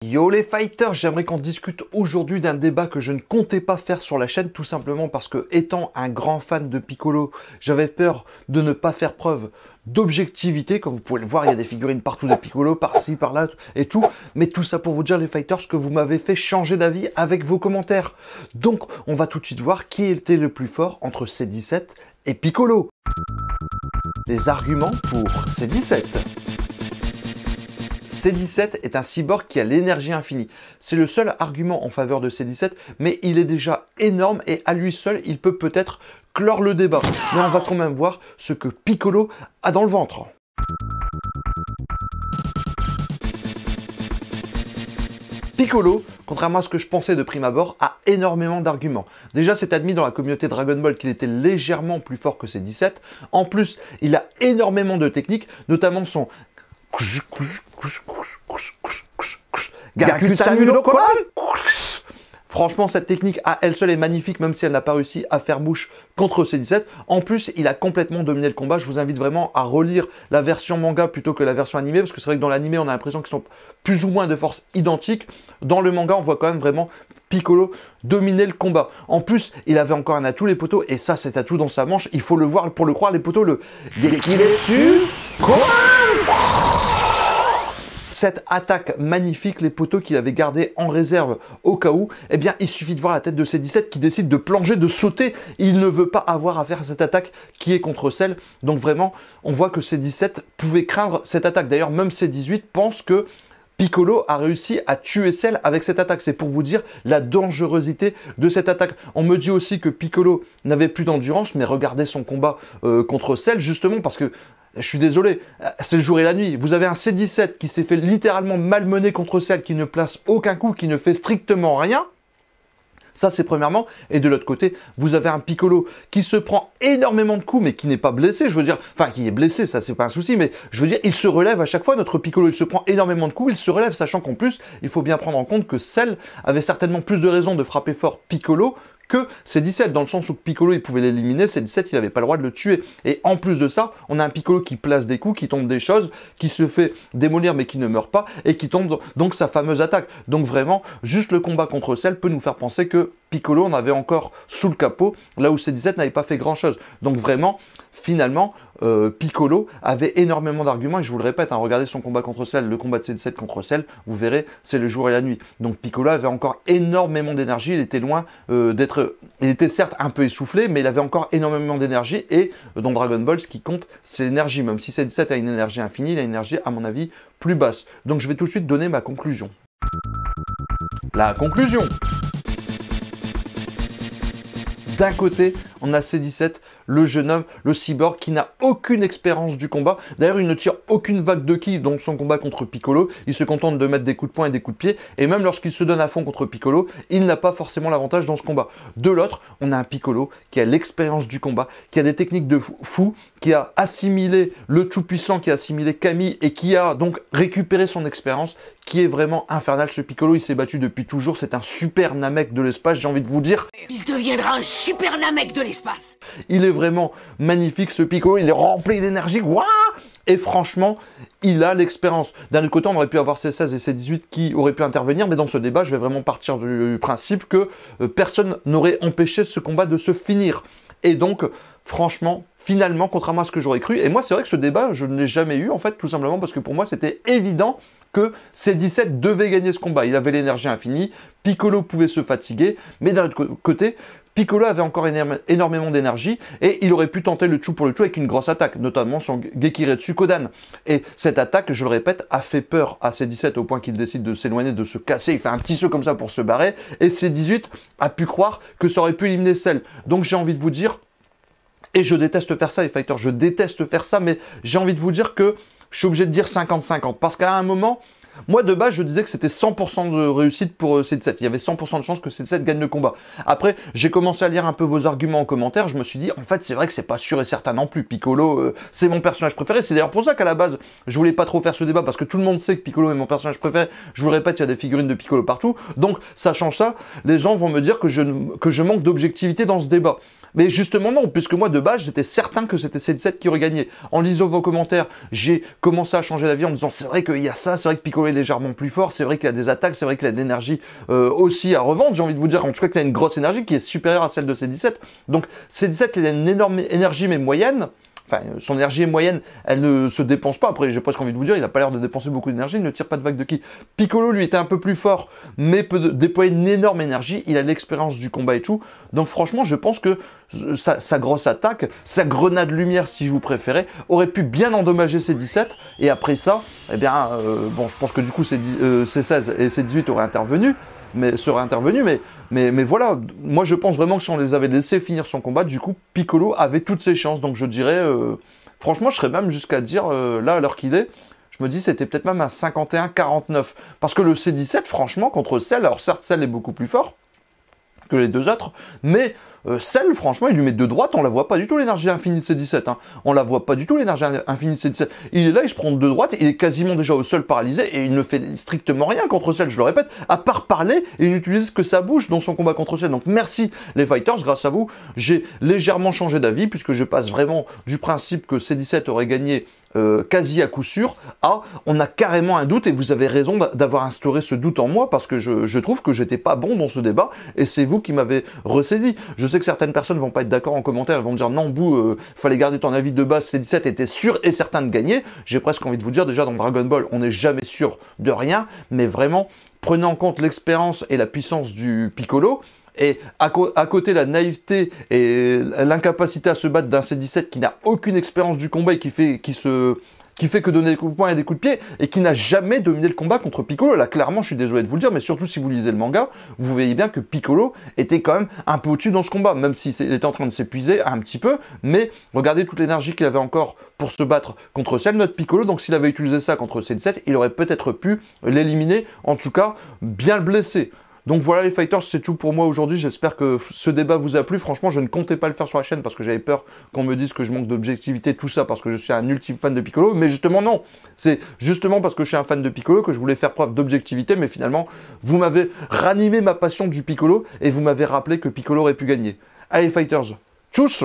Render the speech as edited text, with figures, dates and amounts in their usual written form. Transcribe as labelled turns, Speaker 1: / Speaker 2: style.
Speaker 1: Yo les fighters, j'aimerais qu'on discute aujourd'hui d'un débat que je ne comptais pas faire sur la chaîne, tout simplement parce que, étant un grand fan de Piccolo, j'avais peur de ne pas faire preuve d'objectivité. Comme vous pouvez le voir, il y a des figurines partout de Piccolo, par-ci, par-là et tout. Mais tout ça pour vous dire les fighters que vous m'avez fait changer d'avis avec vos commentaires. Donc on va tout de suite voir qui était le plus fort entre C17 et Piccolo. Les arguments pour C17. C17 est un cyborg qui a l'énergie infinie. C'est le seul argument en faveur de C17, mais il est déjà énorme et à lui seul, il peut peut-être clore le débat. Mais on va quand même voir ce que Piccolo a dans le ventre. Piccolo, contrairement à ce que je pensais de prime abord, a énormément d'arguments. Déjà, c'est admis dans la communauté Dragon Ball qu'il était légèrement plus fort que C17. En plus, il a énormément de techniques, notamment son Franchement, cette technique à elle seule est magnifique, même si elle n'a pas réussi à faire mouche contre C17. En plus, il a complètement dominé le combat. Je vous invite vraiment à relire la version manga plutôt que la version animée, parce que c'est vrai que dans l'animé, on a l'impression qu'ils sont plus ou moins de force identiques. Dans le manga, on voit quand même vraiment Piccolo dominer le combat. En plus, il avait encore un atout, les poteaux, et ça, cet atout dans sa manche, il faut le voir pour le croire, les poteaux, le Gekiretsu Koan. Cette attaque magnifique, les poteaux qu'il avait gardé en réserve au cas où, eh bien, il suffit de voir la tête de C17 qui décide de plonger, de sauter. Il ne veut pas avoir à faire cette attaque qui est contre Cell. Donc vraiment, on voit que C17 pouvait craindre cette attaque. D'ailleurs, même C18 pense que Piccolo a réussi à tuer Cell avec cette attaque. C'est pour vous dire la dangerosité de cette attaque. On me dit aussi que Piccolo n'avait plus d'endurance, mais regardez son combat contre Cell, justement, parce que je suis désolé, c'est le jour et la nuit. Vous avez un C17 qui s'est fait littéralement malmener contre Cell, qui ne place aucun coup, qui ne fait strictement rien. Ça, c'est premièrement. Et de l'autre côté, vous avez un Piccolo qui se prend énormément de coups, mais qui n'est pas blessé. Je veux dire, enfin, qui est blessé, ça, c'est pas un souci, mais je veux dire, il se relève à chaque fois. Notre Piccolo, il se prend énormément de coups, il se relève, sachant qu'en plus, il faut bien prendre en compte que Cell avait certainement plus de raisons de frapper fort Piccolo que C17, dans le sens où Piccolo, il pouvait l'éliminer, C17, il n'avait pas le droit de le tuer. Et en plus de ça, on a un Piccolo qui place des coups, qui tombe des choses, qui se fait démolir mais qui ne meurt pas, et qui tombe donc sa fameuse attaque. Donc vraiment, juste le combat contre Cell peut nous faire penser que Piccolo en avait encore sous le capot, là où C17 n'avait pas fait grand-chose. Donc vraiment, finalement, Piccolo avait énormément d'arguments, et je vous le répète, hein, regardez son combat contre Cell, le combat de C17 contre Cell, vous verrez, c'est le jour et la nuit. Donc Piccolo avait encore énormément d'énergie, il était loin d'être... Il était certes un peu essoufflé, mais il avait encore énormément d'énergie, et dans Dragon Ball, ce qui compte, c'est l'énergie. Même si C17 a une énergie infinie, il a une énergie, à mon avis, plus basse. Donc je vais tout de suite donner ma conclusion. La conclusion. D'un côté, on a C17, le jeune homme, le cyborg qui n'a aucune expérience du combat. D'ailleurs, il ne tire aucune vague de ki dans son combat contre Piccolo. Il se contente de mettre des coups de poing et des coups de pied. Et même lorsqu'il se donne à fond contre Piccolo, il n'a pas forcément l'avantage dans ce combat. De l'autre, on a un Piccolo qui a l'expérience du combat, qui a des techniques de fou, qui a assimilé le tout-puissant, qui a assimilé Camille et qui a donc récupéré son expérience, qui est vraiment infernal. Ce Piccolo, il s'est battu depuis toujours. C'est un super Namek de l'espace, j'ai envie de vous dire.
Speaker 2: Il deviendra un super Namek de l'espace.
Speaker 1: Il est vraiment magnifique, ce Piccolo. Il est rempli d'énergie. Waouh! Et franchement, il a l'expérience. D'un autre côté, on aurait pu avoir C16 et C18 qui auraient pu intervenir, mais dans ce débat, je vais vraiment partir du principe que personne n'aurait empêché ce combat de se finir. Et donc, franchement, finalement, contrairement à ce que j'aurais cru, et moi, c'est vrai que ce débat, je ne l'ai jamais eu, en fait, tout simplement parce que pour moi, c'était évident que C17 devait gagner ce combat. Il avait l'énergie infinie, Piccolo pouvait se fatiguer, mais d'un autre côté, Piccolo avait encore énormément d'énergie et il aurait pu tenter le tout pour le tout avec une grosse attaque, notamment son Gekiretsu Kodan. Et cette attaque, je le répète, a fait peur à C17 au point qu'il décide de s'éloigner, de se casser. Il fait un petit saut comme ça pour se barrer. Et C18 a pu croire que ça aurait pu éliminer Cell. Donc j'ai envie de vous dire, et je déteste faire ça les fighters, je déteste faire ça, mais j'ai envie de vous dire que je suis obligé de dire 50-50. Parce qu'à un moment... Moi, de base, je disais que c'était 100% de réussite pour C17. Il y avait 100% de chance que C17 gagne le combat. Après, j'ai commencé à lire un peu vos arguments en commentaire. Je me suis dit, en fait, c'est vrai que c'est pas sûr et certain non plus. Piccolo, c'est mon personnage préféré. C'est d'ailleurs pour ça qu'à la base, je voulais pas trop faire ce débat parce que tout le monde sait que Piccolo est mon personnage préféré. Je vous le répète, il y a des figurines de Piccolo partout. Donc, sachant ça, les gens vont me dire que je manque d'objectivité dans ce débat. Mais justement non, puisque moi de base j'étais certain que c'était C17 qui aurait gagné. En lisant vos commentaires, j'ai commencé à changer d'avis en me disant c'est vrai qu'il y a ça, c'est vrai que Piccolo est légèrement plus fort, c'est vrai qu'il a des attaques, c'est vrai qu'il a de l'énergie aussi à revendre, j'ai envie de vous dire en tout cas qu'il a une grosse énergie qui est supérieure à celle de C17. Donc C17 il a une énorme énergie mais moyenne. Enfin, son énergie est moyenne, elle ne se dépense pas. Après, j'ai presque envie de vous dire, il n'a pas l'air de dépenser beaucoup d'énergie, il ne tire pas de vague de ki. Piccolo, lui, était un peu plus fort, mais peut déployer une énorme énergie. Il a l'expérience du combat et tout. Donc, franchement, je pense que sa grosse attaque, sa grenade lumière, si vous préférez, aurait pu bien endommager C17. Et après ça, eh bien, bon, je pense que du coup, C16 et C18 auraient intervenu, mais voilà, moi je pense vraiment que si on les avait laissés finir son combat, du coup, Piccolo avait toutes ses chances. Donc je dirais, franchement, je serais même jusqu'à dire, là, à l'heure qu'il est, je me dis c'était peut-être même un 51-49. Parce que le C17, franchement, contre Cell, alors certes, Cell est beaucoup plus fort que les deux autres, mais Cell, franchement, il lui met de droite, on la voit pas du tout l'énergie infinie de C17. Hein. On la voit pas du tout l'énergie infinie de C17. Il est là, il se prend de droite, il est quasiment déjà au sol paralysé et il ne fait strictement rien contre Cell, je le répète, à part parler, et il n'utilise que sa bouche dans son combat contre Cell. Donc merci les fighters, grâce à vous, j'ai légèrement changé d'avis puisque je passe vraiment du principe que C17 aurait gagné quasi à coup sûr, on a carrément un doute et vous avez raison d'avoir instauré ce doute en moi parce que je trouve que j'étais pas bon dans ce débat et c'est vous qui m'avez ressaisi. Je sais que certaines personnes vont pas être d'accord en commentaire, elles vont me dire non Bou, fallait garder ton avis de base, C17 était sûr et certain de gagner. J'ai presque envie de vous dire déjà dans Dragon Ball on n'est jamais sûr de rien, mais vraiment prenez en compte l'expérience et la puissance du Piccolo. Et à côté, la naïveté et l'incapacité à se battre d'un C17 qui n'a aucune expérience du combat et qui fait que donner des coups de poing et des coups de pied, et qui n'a jamais dominé le combat contre Piccolo. Là, clairement, je suis désolé de vous le dire, mais surtout si vous lisez le manga, vous voyez bien que Piccolo était quand même un peu au-dessus dans ce combat, même s'il était en train de s'épuiser un petit peu, mais regardez toute l'énergie qu'il avait encore pour se battre contre Cell, notre Piccolo, donc s'il avait utilisé ça contre C17, il aurait peut-être pu l'éliminer, en tout cas, bien le blesser. Donc voilà les fighters, c'est tout pour moi aujourd'hui, j'espère que ce débat vous a plu. Franchement, je ne comptais pas le faire sur la chaîne parce que j'avais peur qu'on me dise que je manque d'objectivité, tout ça, parce que je suis un ultime fan de Piccolo, mais justement non, c'est justement parce que je suis un fan de Piccolo que je voulais faire preuve d'objectivité, mais finalement, vous m'avez ranimé ma passion du Piccolo et vous m'avez rappelé que Piccolo aurait pu gagner. Allez fighters, tchuss!